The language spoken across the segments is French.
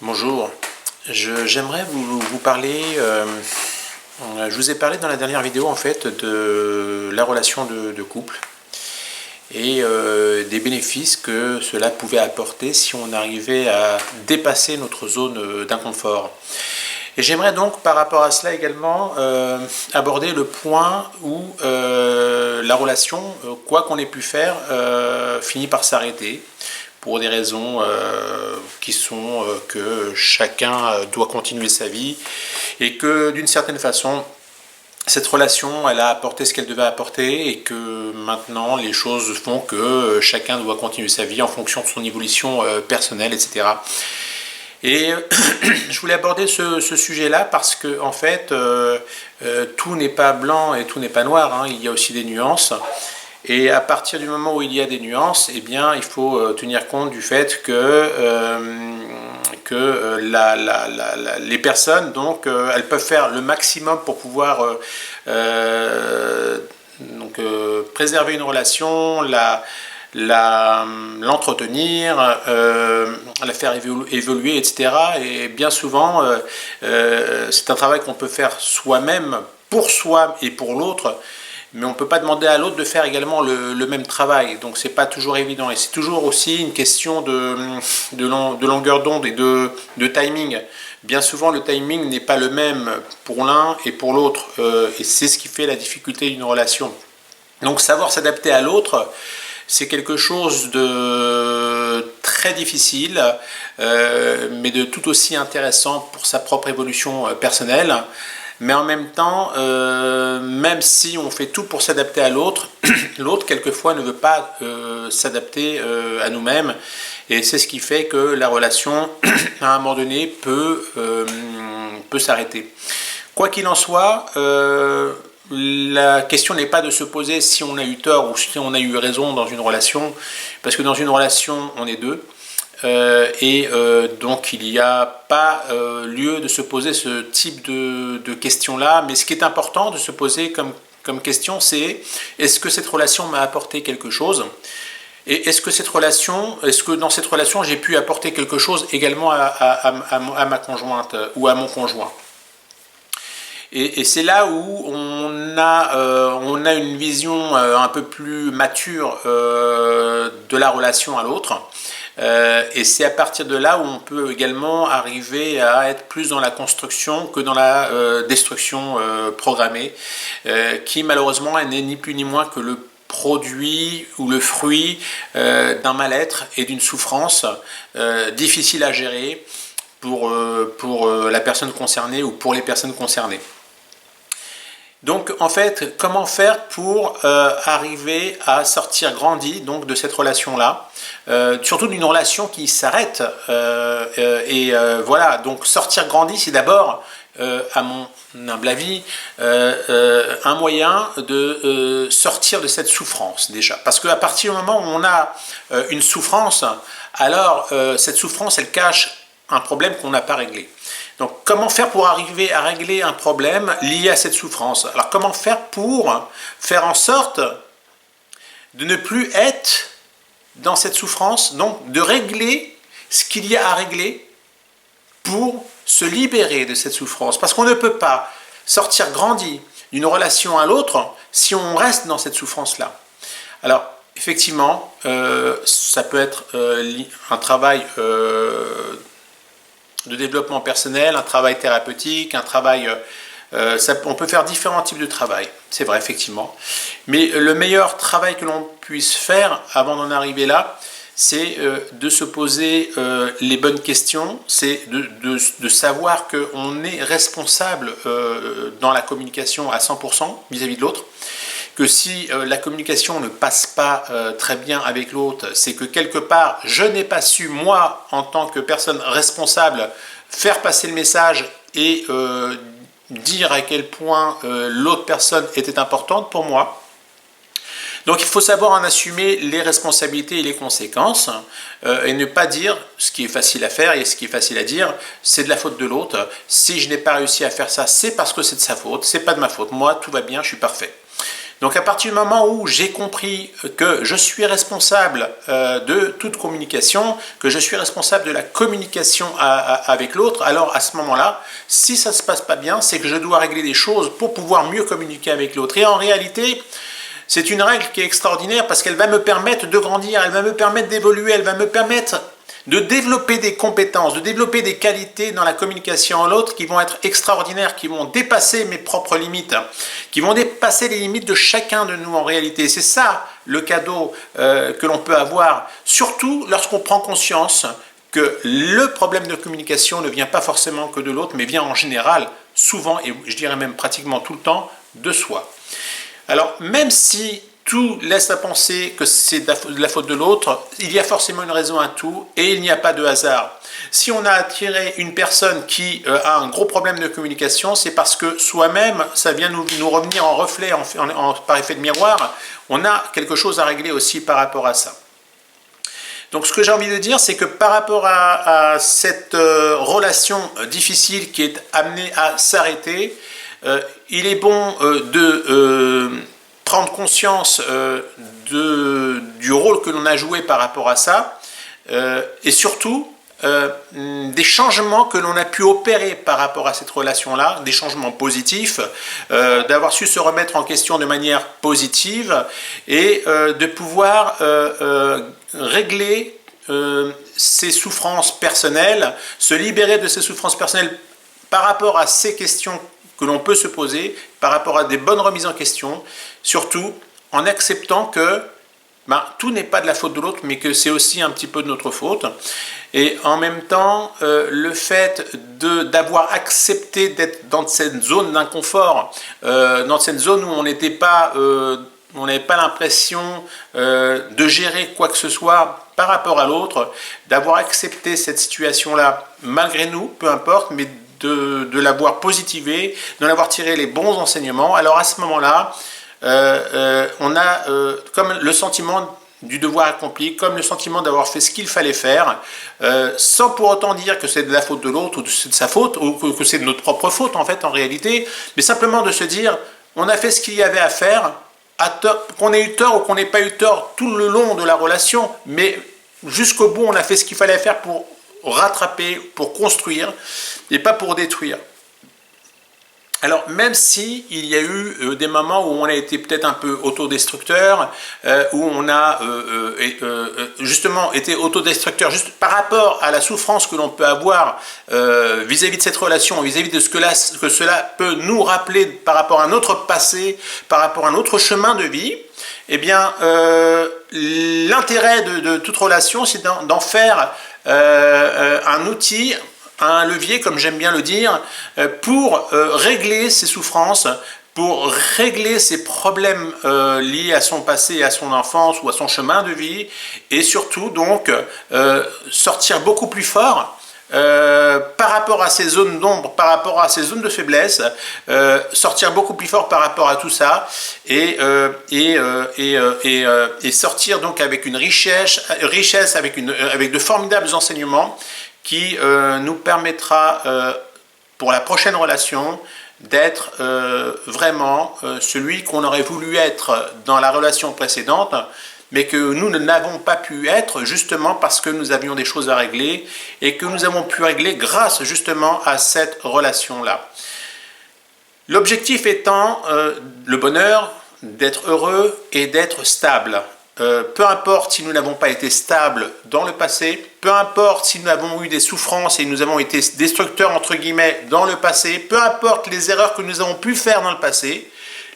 Bonjour, j'aimerais vous parler, je vous ai parlé dans la dernière vidéo en fait de la relation de couple et des bénéfices que cela pouvait apporter si on arrivait à dépasser notre zone d'inconfort. Et j'aimerais donc par rapport à cela également aborder le point où la relation, quoi qu'on ait pu faire, finit par s'arrêter pour des raisons qui sont que chacun doit continuer sa vie et que d'une certaine façon cette relation elle a apporté ce qu'elle devait apporter et que maintenant les choses font que chacun doit continuer sa vie en fonction de son évolution personnelle, etc. Et je voulais aborder ce sujet-là parce que en fait tout n'est pas blanc et tout n'est pas noir, hein. Il y a aussi des nuances. Et à partir du moment où il y a des nuances, eh bien, il faut tenir compte du fait que les personnes, donc, elles peuvent faire le maximum pour pouvoir préserver une relation, l'entretenir, la faire évoluer, etc. Et bien souvent, c'est un travail qu'on peut faire soi-même, pour soi et pour l'autre, mais on ne peut pas demander à l'autre de faire également le même travail, donc c'est pas toujours évident, et c'est toujours aussi une question de longueur d'onde et de timing. Bien souvent le timing n'est pas le même pour l'un et pour l'autre, et c'est ce qui fait la difficulté d'une relation. Donc savoir s'adapter à l'autre, c'est quelque chose de très difficile, mais de tout aussi intéressant pour sa propre évolution personnelle. Mais en même temps, même si on fait tout pour s'adapter à l'autre, l'autre quelquefois ne veut pas s'adapter à nous-mêmes. Et c'est ce qui fait que la relation, à un moment donné, peut s'arrêter. Quoi qu'il en soit, la question n'est pas de se poser si on a eu tort ou si on a eu raison dans une relation, parce que dans une relation, on est deux. Donc il n'y a pas lieu de se poser ce type de questions-là, mais ce qui est important de se poser comme question, c'est est-ce que cette relation m'a apporté quelque chose, et est-ce que dans cette relation j'ai pu apporter quelque chose également à ma conjointe ou à mon conjoint. Et c'est là où on a une vision un peu plus mature de la relation à l'autre. Et c'est à partir de là où on peut également arriver à être plus dans la construction que dans la destruction programmée, qui malheureusement n'est ni plus ni moins que le produit ou le fruit d'un mal-être et d'une souffrance difficile à gérer pour la personne concernée ou pour les personnes concernées. Donc en fait, comment faire pour arriver à sortir grandi donc, de cette relation-là, surtout d'une relation qui s'arrête. Voilà, donc sortir grandi, c'est d'abord, à mon humble avis, un moyen de sortir de cette souffrance déjà. Parce qu'à partir du moment où on a une souffrance, alors cette souffrance, elle cache un problème qu'on n'a pas réglé. Donc comment faire pour arriver à régler un problème lié à cette souffrance? Alors comment faire pour faire en sorte de ne plus être dans cette souffrance, donc de régler ce qu'il y a à régler pour se libérer de cette souffrance? Parce qu'on ne peut pas sortir grandi d'une relation à l'autre si on reste dans cette souffrance-là. Alors effectivement, ça peut être un travail de développement personnel, un travail thérapeutique, un travail... on peut faire différents types de travail, c'est vrai, effectivement. Mais le meilleur travail que l'on puisse faire avant d'en arriver là, c'est de se poser les bonnes questions, c'est de savoir qu'on est responsable dans la communication à 100% vis-à-vis de l'autre, que si la communication ne passe pas très bien avec l'autre, c'est que quelque part, je n'ai pas su, moi, en tant que personne responsable, faire passer le message et dire à quel point l'autre personne était importante pour moi. Donc il faut savoir en assumer les responsabilités et les conséquences et ne pas dire ce qui est facile à faire et ce qui est facile à dire, c'est de la faute de l'autre. Si je n'ai pas réussi à faire ça, c'est parce que c'est de sa faute, c'est pas de ma faute. Moi, tout va bien, je suis parfait. Donc à partir du moment où j'ai compris que je suis responsable de toute communication, que je suis responsable de la communication avec l'autre, alors à ce moment-là, si ça ne se passe pas bien, c'est que je dois régler des choses pour pouvoir mieux communiquer avec l'autre. Et en réalité, c'est une règle qui est extraordinaire parce qu'elle va me permettre de grandir, elle va me permettre d'évoluer, elle va me permettre de développer des compétences, de développer des qualités dans la communication à l'autre qui vont être extraordinaires, qui vont dépasser mes propres limites, qui vont dépasser les limites de chacun de nous en réalité. C'est ça le cadeau que l'on peut avoir, surtout lorsqu'on prend conscience que le problème de communication ne vient pas forcément que de l'autre, mais vient en général, souvent, et je dirais même pratiquement tout le temps, de soi. Alors, même si tout laisse à penser que c'est de la faute de l'autre, il y a forcément une raison à tout et il n'y a pas de hasard. Si on a attiré une personne qui a un gros problème de communication, c'est parce que soi-même, ça vient nous revenir en reflet, par effet de miroir, on a quelque chose à régler aussi par rapport à ça. Donc ce que j'ai envie de dire, c'est que par rapport à cette relation difficile qui est amenée à s'arrêter, il est bon de prendre conscience du rôle que l'on a joué par rapport à ça, et surtout des changements que l'on a pu opérer par rapport à cette relation-là, des changements positifs, d'avoir su se remettre en question de manière positive et de pouvoir régler ses souffrances personnelles, se libérer de ses souffrances personnelles par rapport à ces questions que l'on peut se poser, par rapport à des bonnes remises en question, surtout en acceptant que tout n'est pas de la faute de l'autre, mais que c'est aussi un petit peu de notre faute. Et en même temps, le fait d'avoir accepté d'être dans cette zone d'inconfort, dans cette zone où on n'était pas... on n'avait pas l'impression de gérer quoi que ce soit par rapport à l'autre, d'avoir accepté cette situation-là malgré nous, peu importe, mais de l'avoir positivé, d'en avoir tiré les bons enseignements. Alors à ce moment-là, on a comme le sentiment du devoir accompli, comme le sentiment d'avoir fait ce qu'il fallait faire, sans pour autant dire que c'est de la faute de l'autre ou que c'est de sa faute, ou que c'est de notre propre faute en fait en réalité, mais simplement de se dire, on a fait ce qu'il y avait à faire, qu'on ait eu tort ou qu'on n'ait pas eu tort tout le long de la relation, mais jusqu'au bout on a fait ce qu'il fallait faire pour rattraper, pour construire et pas pour détruire. Alors même si il y a eu des moments où on a été peut-être un peu autodestructeur, où on a justement été autodestructeur juste par rapport à la souffrance que l'on peut avoir vis-à-vis de cette relation, vis-à-vis de ce que cela peut nous rappeler par rapport à notre passé, par rapport à notre chemin de vie, eh bien l'intérêt de toute relation, c'est d'en faire un outil, un levier, comme j'aime bien le dire, pour régler ses souffrances, pour régler ses problèmes liés à son passé, à son enfance ou à son chemin de vie, et surtout donc sortir beaucoup plus fort par rapport à ces zones d'ombre, par rapport à ces zones de faiblesse, sortir beaucoup plus fort par rapport à tout ça, et sortir donc avec une richesse avec de formidables enseignements qui nous permettra pour la prochaine relation d'être vraiment celui qu'on aurait voulu être dans la relation précédente, mais que nous n'avons pas pu être justement parce que nous avions des choses à régler et que nous avons pu régler grâce justement à cette relation-là. L'objectif étant le bonheur, d'être heureux et d'être stable. Peu importe si nous n'avons pas été stables dans le passé, peu importe si nous avons eu des souffrances et nous avons été destructeurs entre guillemets dans le passé, peu importe les erreurs que nous avons pu faire dans le passé,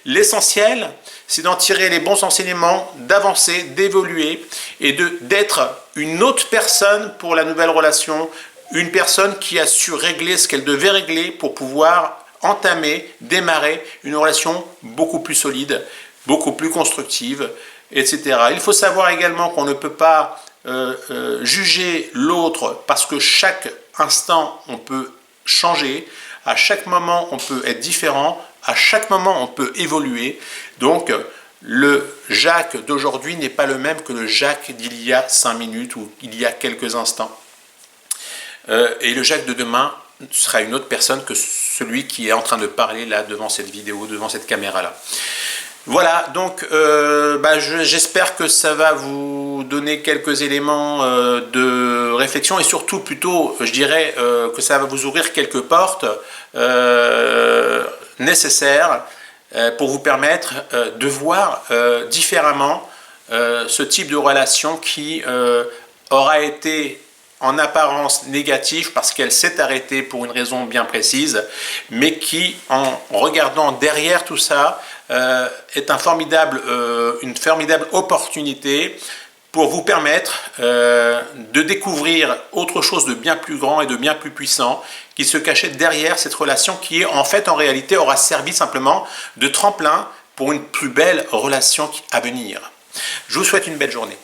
l'essentiel c'est d'en tirer les bons enseignements, d'avancer, d'évoluer et d'être une autre personne pour la nouvelle relation, une personne qui a su régler ce qu'elle devait régler pour pouvoir entamer, démarrer une relation beaucoup plus solide, beaucoup plus constructive, etc. Il faut savoir également qu'on ne peut pas juger l'autre parce que chaque instant on peut changer, à chaque moment on peut être différent, à chaque moment on peut évoluer. Donc le Jacques d'aujourd'hui n'est pas le même que le Jacques d'il y a 5 minutes ou il y a quelques instants. Et le Jacques de demain sera une autre personne que celui qui est en train de parler là devant cette vidéo, devant cette caméra là. Voilà, donc j'espère que ça va vous donner quelques éléments de réflexion et surtout plutôt, je dirais, que ça va vous ouvrir quelques portes nécessaires pour vous permettre de voir différemment ce type de relation qui aura été en apparence négative parce qu'elle s'est arrêtée pour une raison bien précise, mais qui, en regardant derrière tout ça, est une formidable opportunité pour vous permettre de découvrir autre chose de bien plus grand et de bien plus puissant qui se cachait derrière cette relation qui, en fait, en réalité, aura servi simplement de tremplin pour une plus belle relation à venir. Je vous souhaite une belle journée.